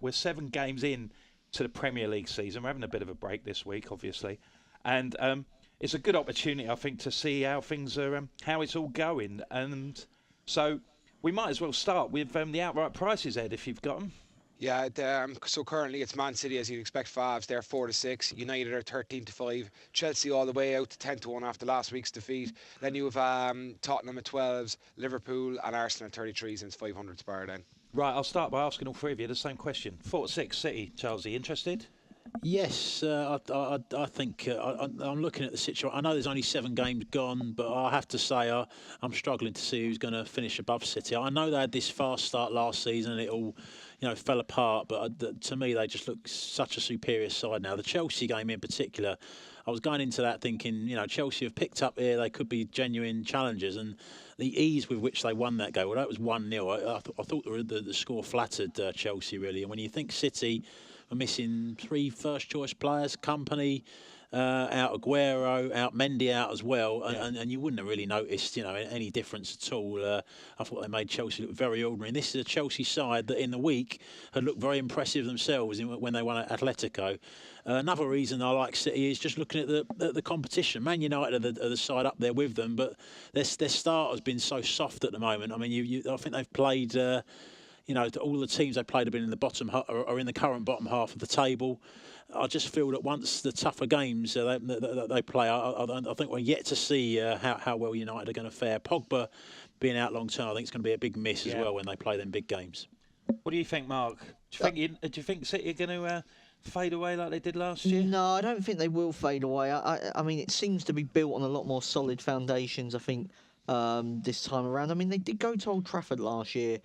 We're 7 games in to the Premier League season. We're having a bit of a break this week, obviously, and it's a good opportunity, I think, to see how things are, how it's all going. And so we might as well start with the outright prices, Ed, if you've got them. Yeah, so currently it's Man City as you'd expect fives. They're 4-6. United are 13-5. Chelsea all the way out to 10-1 after last week's defeat. Then you have Tottenham at 12s, Liverpool and Arsenal at 33 since 500 bar then. Right, I'll start by asking all three of you the same question. 4-6 City, Charlesy, interested? Yes, I think I'm looking at the situation. I know there's only 7 games gone, but I have to say I'm struggling to see who's going to finish above City. I know they had this fast start last season and it all, fell apart. But to me, they just look such a superior side now. The Chelsea game in particular, I was going into that thinking, Chelsea have picked up here. They could be genuine challengers, and the ease with which they won that game. Well, that was 1-0. I thought the score flattered Chelsea really. And when you think City are missing 3 first-choice players, Company out, Aguero out, Mendy out as well, and you wouldn't have really noticed, any difference at all. I thought they made Chelsea look very ordinary. And this is a Chelsea side that in the week had looked very impressive themselves when they won at Atletico. Another reason I like City is just looking at the competition. Man United are the side up there with them, but their start has been so soft at the moment. I mean, I think they've played. All the teams they played have been in the bottom or in the current bottom half of the table. I just feel that once the tougher games they play, I think we're yet to see how well United are going to fare. Pogba being out long term, I think it's going to be a big miss as well when they play them big games. What do you think, Mark? Do you think City are going to fade away like they did last year? No, I don't think they will fade away. I mean, it seems to be built on a lot more solid foundations, I think, this time around. I mean, they did go to Old Trafford last year,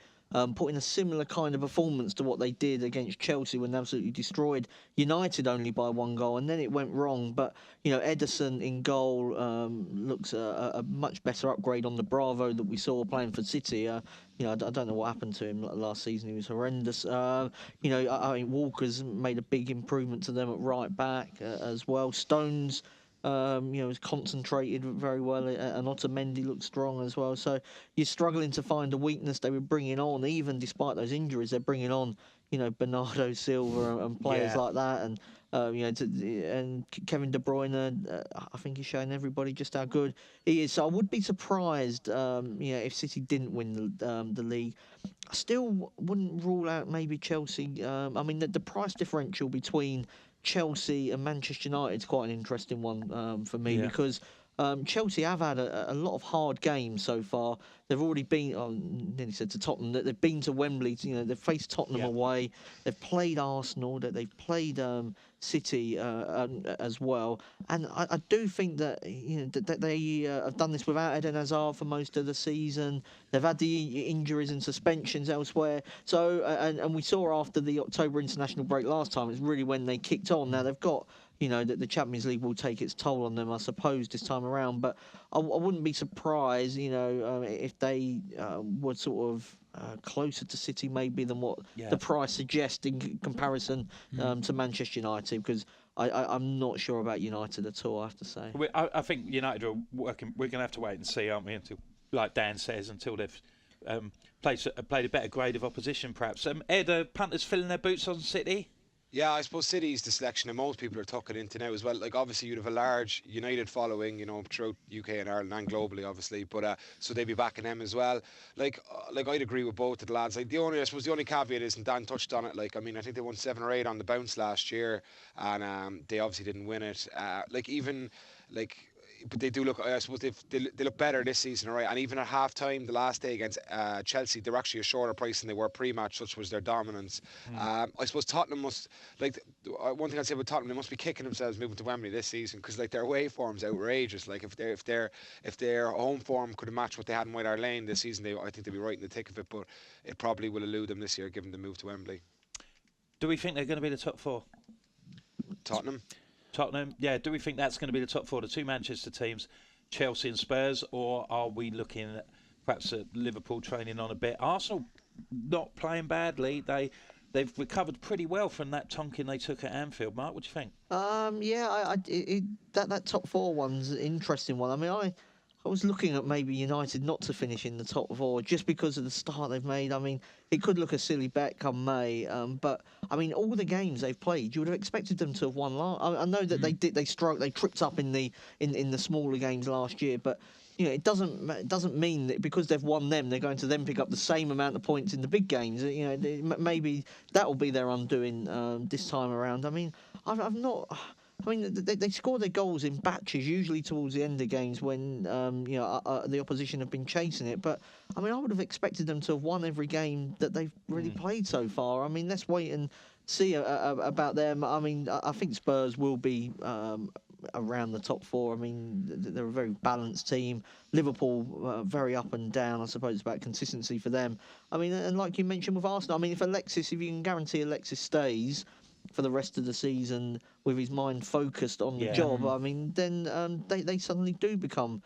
putting a similar kind of performance to what they did against Chelsea when they absolutely destroyed United only by 1 goal, and then it went wrong. But, Ederson in goal looks a much better upgrade on the Bravo that we saw playing for City. I don't know what happened to him last season. He was horrendous. I mean, Walker's made a big improvement to them at right back as well. Stones was concentrated very well, and Otamendi looked strong as well. So you're struggling to find a weakness. They were bringing on, even despite those injuries, they're bringing on, Bernardo Silva and players like that, and and Kevin De Bruyne. I think he's showing everybody just how good he is. So I would be surprised, if City didn't win the league. I still wouldn't rule out maybe Chelsea. I mean, the price differential between Chelsea and Manchester United is quite an interesting one for me because Chelsea have had a lot of hard games so far. They've already been, nearly said to Tottenham, that they've been to Wembley. They've faced Tottenham away. They've played Arsenal. They've played City as well. And I do think that that they have done this without Eden Hazard for most of the season. They've had the injuries and suspensions elsewhere. So and we saw after the October international break last time, it's really when they kicked on. Now they've got. That the Champions League will take its toll on them, I suppose, this time around. But I wouldn't be surprised, if they were sort of closer to City maybe than what the price suggests in comparison to Manchester United, because I'm not sure about United at all, I have to say. I think United are working. We're going to have to wait and see, aren't we, until, like Dan says, until they've played a better grade of opposition, perhaps. Ed, are punters filling their boots on City? Yeah, I suppose City's the selection that most people are tucking into now as well. Like, obviously, you'd have a large United following, throughout UK and Ireland and globally, obviously. But so they'd be backing them as well. Like I'd agree with both of the lads. Like, I suppose the only caveat is, and Dan touched on it. Like, I mean, I think they won 7 or 8 on the bounce last year, and they obviously didn't win it. But they do look. I suppose they look better this season, right? And even at half time, the last day against Chelsea, they're actually a shorter price than they were pre-match. Such was their dominance. I suppose Tottenham must one thing I'd say about Tottenham, they must be kicking themselves moving to Wembley this season, because their away form's outrageous. Like, if their home form could have matched what they had in White Hart Lane this season, I think they'd be right in the thick of it. But it probably will elude them this year, given the move to Wembley. Do we think they're going to be the top 4? Tottenham, yeah. Do we think that's going to be the top 4, the 2 Manchester teams, Chelsea and Spurs, or are we looking at perhaps at Liverpool training on a bit? Arsenal not playing badly. They've recovered pretty well from that tonking they took at Anfield. Mark, what do you think? That top 4 one's an interesting one. I mean, I was looking at maybe United not to finish in the top four just because of the start they've made. I mean, it could look a silly bet come May, but I mean, all the games they've played, you would have expected them to have won. I know that they tripped up in the smaller games last year, but it doesn't mean that because they've won them, they're going to then pick up the same amount of points in the big games. Maybe that will be their undoing this time around. I mean, I've not. I mean, they score their goals in batches, usually towards the end of games when the opposition have been chasing it. But I mean, I would have expected them to have won every game that they've really played so far. I mean, let's wait and see about them. I mean, I think Spurs will be around the top four. I mean, they're a very balanced team. Liverpool very up and down. I suppose it's about consistency for them. I mean, and like you mentioned with Arsenal, I mean, if you can guarantee Alexis stays for the rest of the season with his mind focused on the job, I mean, then they suddenly do become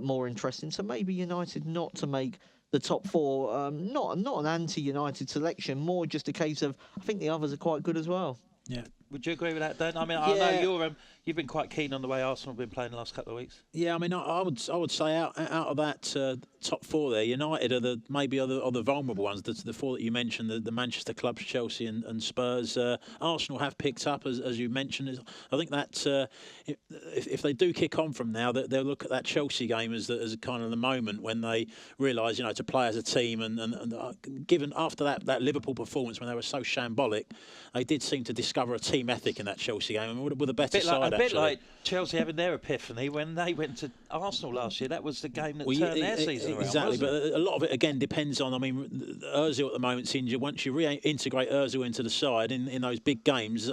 more interesting. So maybe United not to make the top four, not an anti-United selection, more just a case of I think the others are quite good as well. Yeah. Would you agree with that, Dan? I mean, I know you've been quite keen on the way Arsenal have been playing the last couple of weeks. Yeah, I mean, I would say out of that top four there, United are the vulnerable ones. The four that you mentioned, the Manchester clubs, Chelsea and Spurs. Arsenal have picked up, as you mentioned. I think that if they do kick on from now, they'll look at that Chelsea game as kind of the moment when they realise, to play as a team. And given after that Liverpool performance when they were so shambolic, they did seem to discover a team ethic in that Chelsea game, and with a better side. A bit like Chelsea having their epiphany when they went to Arsenal last year. That was the game that turned their season around. Exactly, but a lot of it again depends on. I mean, Özil at the moment's injured. Once you reintegrate Özil into the side in those big games,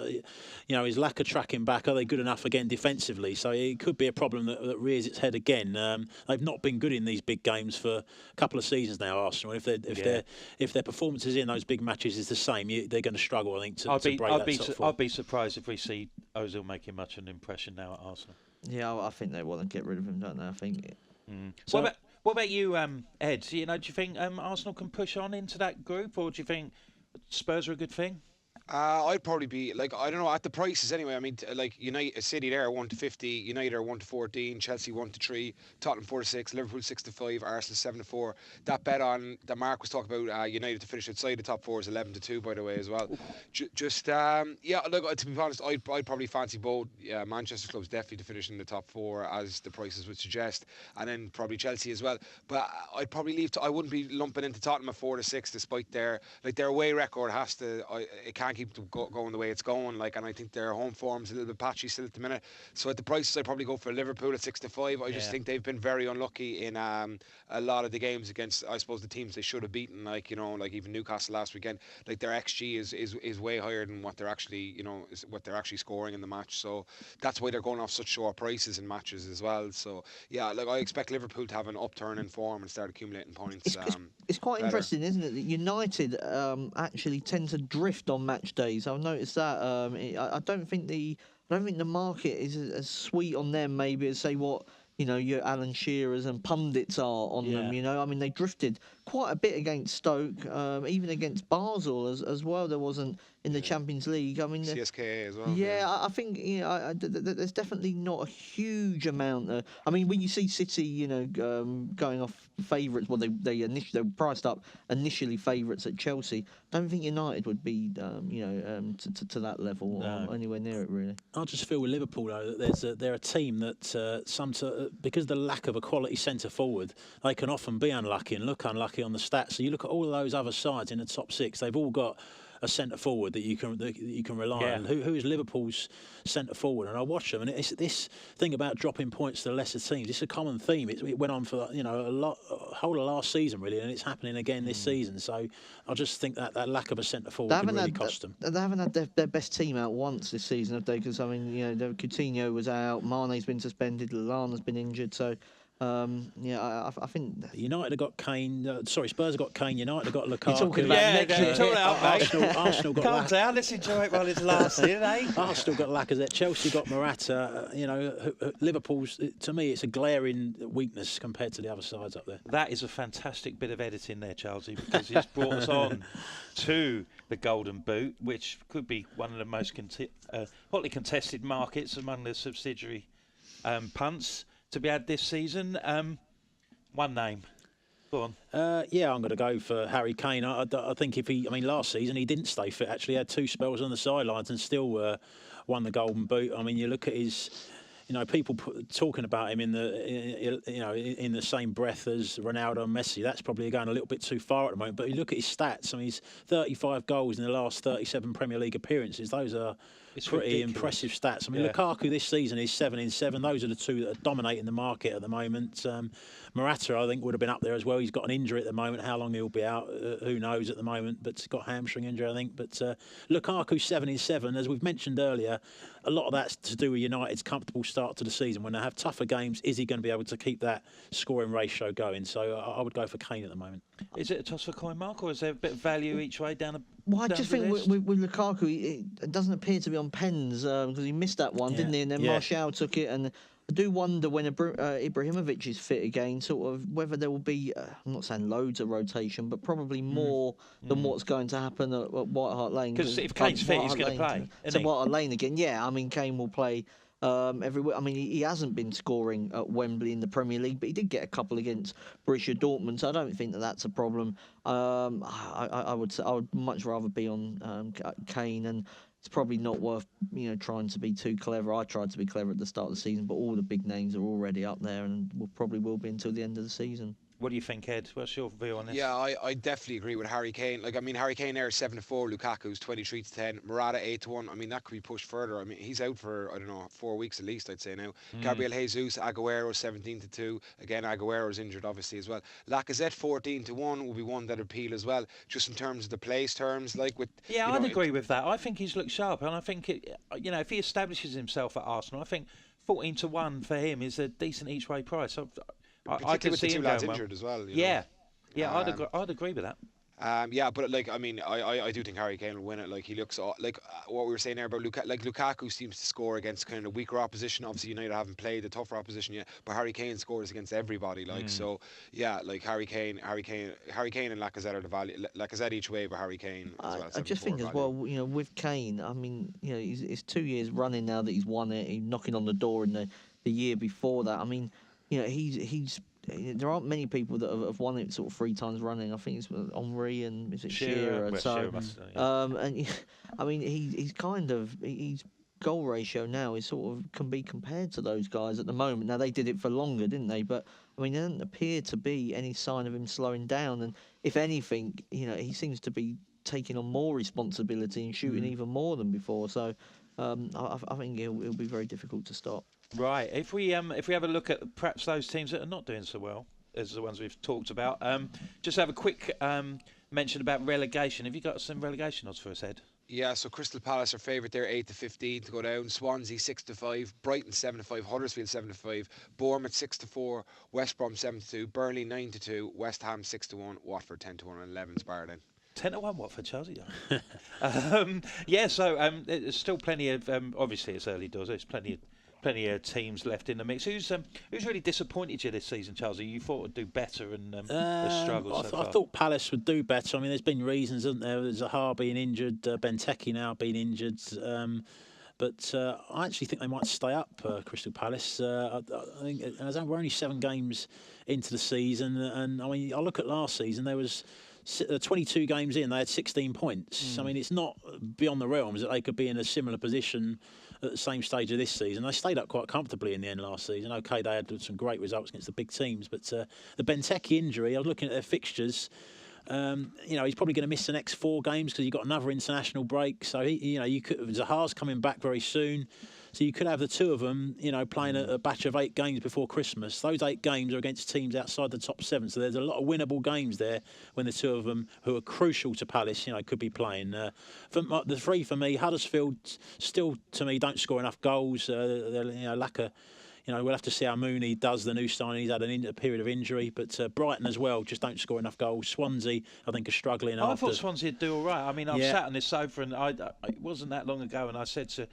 his lack of tracking back, are they good enough again defensively? So it could be a problem that rears its head again. They've not been good in these big games for a couple of seasons now, Arsenal. If their performances in those big matches is the same, they're going to struggle. I think to break that top four. I'd be surprised if we see Ozil making much of an impression now at Arsenal. Yeah, I think they want to get rid of him, don't they? I think. So, what about you, Ed? Do you think Arsenal can push on into that group, or do you think Spurs are a good thing? I'd probably be I don't know, at the prices anyway. I mean, United, City there 1-50, United are 1-14, Chelsea 1-3, Tottenham 4-6, Liverpool 6-5, Arsenal 7-4. That bet on that Mark was talking about United to finish outside the top four is 11-2, by the way, as well. To be honest, I'd probably fancy both Manchester clubs definitely to finish in the top four, as the prices would suggest, and then probably Chelsea as well. But I'd probably I wouldn't be lumping into Tottenham at 4-6, despite their away record it can't keep going the way it's going, and I think their home form's a little bit patchy still at the minute. So at the prices, I'd probably go for Liverpool at 6-5. I just think they've been very unlucky in a lot of the games against, I suppose, the teams they should have beaten, like even Newcastle last weekend. Like their XG is way higher than what they're actually scoring in the match. So that's why they're going off such short prices in matches as well. So yeah, I expect Liverpool to have an upturn in form and start accumulating points. It's quite interesting, isn't it, that United actually tend to drift on match days. I've noticed that. I don't think the market is as sweet on them maybe as say what your Alan Shearers and pundits are on them. I mean, they drifted quite a bit against Stoke, even against Basel as well. There wasn't in the Champions League. I mean, CSKA as well. Yeah, I think there's definitely not a huge amount. I mean, when you see City, going off favourites, well, they were priced up initially favourites at Chelsea. I don't think United would be, to that level or anywhere near it really. I just feel with Liverpool though that they're a team that because of the lack of a quality centre forward, they can often be unlucky and look unlucky on the stats. So you look at all of those other sides in the top six; they've all got a centre forward that you can rely on. Who is Liverpool's centre forward? And I watch them, and it's this thing about dropping points to the lesser teams. It's a common theme. It went on for a whole of last season really, and it's happening again this season. So I just think that lack of a centre forward can really cost them. They haven't had their best team out once this season, have they? Because I mean, Coutinho was out, Mane's been suspended, Lallana's been injured, so. I think United have got Kane. Spurs have got Kane. United have got Lukaku. You're talking about next year. Arsenal got. Calm down. Let's enjoy it while it's lasting, eh? Arsenal got Lacazette. Chelsea got Morata. Liverpool's. To me, it's a glaring weakness compared to the other sides up there. That is a fantastic bit of editing there, Charlesy, because it's brought us on to the Golden Boot, which could be one of the most hotly contested markets among the subsidiary punts to be had this season. One name. Go on. Yeah, I'm going to go for Harry Kane. I think last season he didn't stay fit. Actually, he had 2 spells on the sidelines and still won the Golden Boot. I mean, you look at his, people talking about him in the same breath as Ronaldo and Messi. That's probably going a little bit too far at the moment. But you look at his stats. I mean, he's 35 goals in the last 37 Premier League appearances. Those are pretty impressive stats. I mean, Lukaku this season is 7 in 7. Those are the 2 that are dominating the market at the moment. Morata, I think, would have been up there as well. He's got an injury at the moment. How long he'll be out, who knows at the moment. But he's got hamstring injury, I think. But Lukaku 7 in 7, as we've mentioned earlier, a lot of that's to do with United's comfortable start to the season. When they have tougher games, is he going to be able to keep that scoring ratio going? So I would go for Kane at the moment. Is it a toss for coin, Mark, or is there a bit of value each way down the? Well, I just think with Lukaku, it doesn't appear to be on pens because he missed that one, didn't he? And then Martial took it, and I do wonder when Ibrahimovic is fit again, sort of whether there will be, I'm not saying loads of rotation, but probably more than what's going to happen at White Hart Lane. Because if Kane's fit, he's going to play. So White Hart Lane again, yeah. I mean, Kane will play everywhere. I mean, he hasn't been scoring at Wembley in the Premier League, but he did get a couple against Borussia Dortmund, so I don't think that's a problem. I would say I would much rather be on Kane, and it's probably not worth trying to be too clever. I tried to be clever at the start of the season, but all the big names are already up there, and probably will be until the end of the season. What do you think, Ed? What's your view on this? Yeah, I definitely agree with Harry Kane. Harry Kane there is 7-4, Lukaku's 23-10, Morata 8-1. I mean, that could be pushed further. I mean, he's out for 4 weeks at least, I'd say now. Gabriel Jesus, Aguero 17-2. Again, Aguero's injured obviously as well. Lacazette 14-1 will be one that appeal as well. Just in terms of the place terms, I'd agree with that. I think he's looked sharp, and I think if he establishes himself at Arsenal, I think 14-1 for him is a decent each way price. I can see him lads injured as well. Yeah, I'd agree with that. But I do think Harry Kane will win it. He looks like what we were saying there about Lukaku seems to score against kind of weaker opposition. Obviously, United haven't played the tougher opposition yet, but Harry Kane scores against everybody. Harry Kane and Lacazette are the value. Lacazette each way, but Harry Kane as well. I just think as well, with Kane, I mean, it's 2 years running now that he's won it. He's knocking on the door in the year before that. I mean, he's there aren't many people that have won it sort of 3 times running. I think it's Henry and is it Shearer? I mean, he's kind of his goal ratio now is sort of can be compared to those guys at the moment. Now they did it for longer, didn't they? But I mean, there doesn't appear to be any sign of him slowing down. And if anything, he seems to be taking on more responsibility and shooting even more than before. So I think it'll be very difficult to stop. Right. If we have a look at perhaps those teams that are not doing so well as the ones we've talked about, just have a quick mention about relegation. Have you got some relegation odds for us, Ed? Yeah, so Crystal Palace are favourite there, 8-15 to go down. Swansea 6-5, Brighton 7-5, Huddersfield 7-5, Bournemouth 6-4, West Brom 7-2, Burnley 9-2, West Ham 6-1, Watford 10-1, and 11's Barden. 10-1 Watford, Chelsea. So there's still plenty of. Obviously, it's early doors. There's plenty of teams left in the mix. Who's really disappointed you this season, Chelsea? You thought would do better and has struggled so far. I thought Palace would do better. I mean, there's been reasons, isn't there? There's Zaha being injured, Benteke now being injured. But I actually think they might stay up, Crystal Palace. I think we're only 7 games into the season, and I mean, I look at last season. There was 22 games in, they had 16 points. I mean, it's not beyond the realms that they could be in a similar position at the same stage of this season. They stayed up quite comfortably in the end last season. Okay, they had some great results against the big teams, but the Benteke injury, I was looking at their fixtures. He's probably going to miss the next 4 games because you've got another international break. So Zaha's coming back very soon. So you could have the 2 of them, playing a batch of 8 games before Christmas. Those 8 games are against teams outside the top 7. So there's a lot of winnable games there when the 2 of them, who are crucial to Palace, could be playing. The 3 for me, Huddersfield still, to me, don't score enough goals. Lack of. We'll have to see how Mooney does, the new signing. He's had a period of injury, but Brighton as well just don't score enough goals. Swansea, I think, are struggling. I thought Swansea would do all right. I mean, I've sat on this sofa, and it wasn't that long ago, and I said to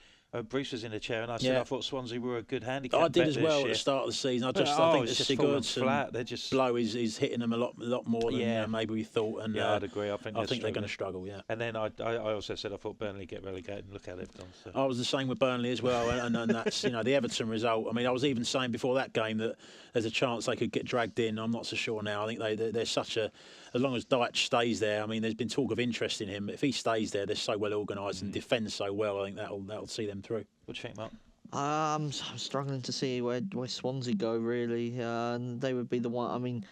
Bruce was in the chair, and I said Yeah. I thought Swansea were a good handicap. I did bet as this well year. at the start of the season. I But, think it's the just fallen Sigurdsson flat. They're just blow is hitting them a lot more than maybe we thought. And I'd agree. I think they're struggling. going to struggle. Yeah. And then I also said I thought Burnley get relegated, and look how they've done. So. I was the same with Burnley as well, and that's the Everton result. I mean, I was even saying before that game that there's a chance they could get dragged in. I'm not so sure now. I think they're such a, as long as Deitch stays there. I mean, there's been talk of interest in him, but if he stays there, they're so well organised and defend so well. I think that'll see them through. What do you think, Mark? I'm struggling to see where Swansea go really, and they would be the one. I mean,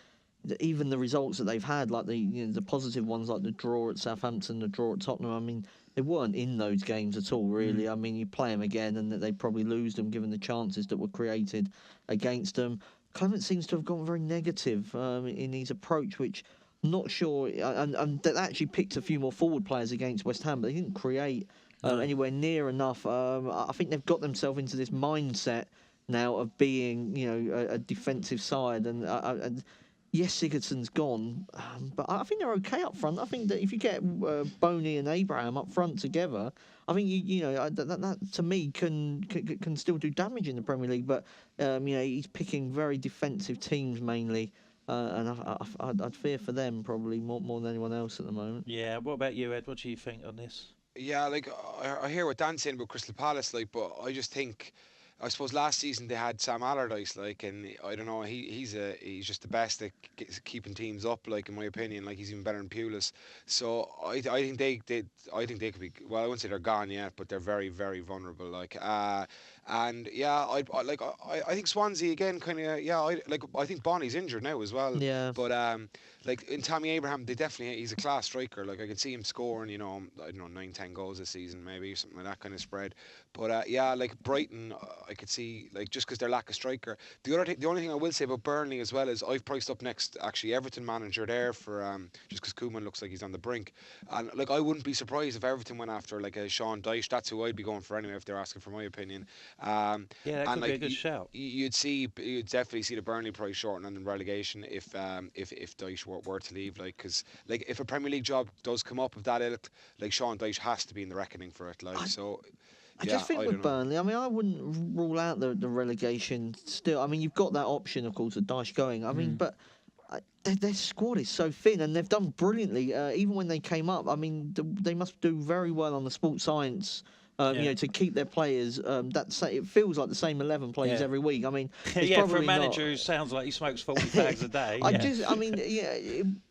even the results that they've had, like the positive ones, like the draw at Southampton, the draw at Tottenham. I mean, they weren't in those games at all, really. I mean, you play them again, and they'd probably lose them given the chances that were created against them. Clement seems to have gone very negative in his approach, which I'm not sure. And they actually picked a few more forward players against West Ham, but they didn't create anywhere near enough. I think they've got themselves into this mindset now of being, a defensive side. And yes, Sigurdsson's gone, but I think they're okay up front. I think that if you get Boney and Abraham up front together, I think that to me can still do damage in the Premier League. But he's picking very defensive teams mainly. And I'd fear for them probably more than anyone else at the moment. Yeah. What about you, Ed? What do you think on this? Yeah, like I hear what Dan's saying about Crystal Palace, like, but I just think, I suppose last season they had Sam Allardyce, like, and I don't know, he's just the best at keeping teams up, like, in my opinion, like he's even better than Pulis. So I think they could be, well, I wouldn't say they're gone yet, but they're very, very vulnerable, like. And yeah, I think Swansea again, kind of, I think Bonnie's injured now as well. Yeah. But like in Tammy Abraham, he's a class striker. Like I can see him scoring, I don't know, 9-10 goals this season, maybe something like that kind of spread. But like Brighton, I could see, like, just because they're lack of striker. The only thing I will say about Burnley as well is I've priced up next actually Everton manager there for just because Koeman looks like he's on the brink, and like I wouldn't be surprised if Everton went after like a Sean Dyche. That's who I'd be going for anyway if they're asking for my opinion. Yeah, that and could be a good shout. You'd definitely see the Burnley price shorten in relegation if Dyche were to leave, like, because like if a Premier League job does come up of that ilk, like Sean Dyche has to be in the reckoning for it, like. I just think with Burnley, I mean, I wouldn't rule out the relegation still. I mean, you've got that option, of course, of Dyche going. I mean, but their squad is so thin, and they've done brilliantly. Even when they came up, I mean, they must do very well on the sports science. To keep their players, it feels like the same 11 players every week. I mean, it's for a manager who sounds like he smokes 40 fags a day.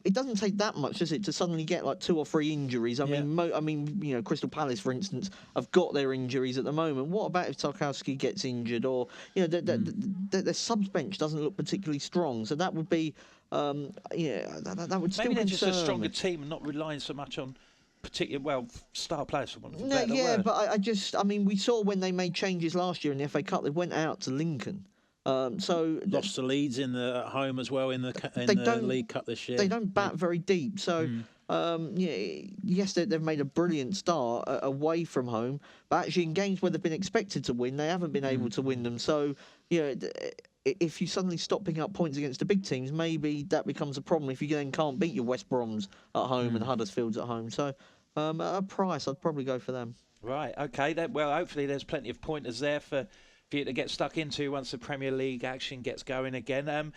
It doesn't take that much, does it, to suddenly get like 2 or 3 injuries? I mean, Crystal Palace, for instance, have got their injuries at the moment. What about if Tarkowski gets injured, or their subs bench doesn't look particularly strong? So that would be, that would still maybe they're just a concern stronger me. team and not relying so much on star players for one. But we saw when they made changes last year in the FA Cup, they went out to Lincoln. So lost to Leeds at home as well in the League Cup this year. They don't bat very deep. So yes, they've made a brilliant start away from home, but actually in games where they've been expected to win, they haven't been able to win them. So if you suddenly stop picking up points against the big teams, maybe that becomes a problem if you then can't beat your West Broms at home and Huddersfields at home. So at a price, I'd probably go for them. Right, okay. Hopefully there's plenty of pointers there for you to get stuck into once the Premier League action gets going again.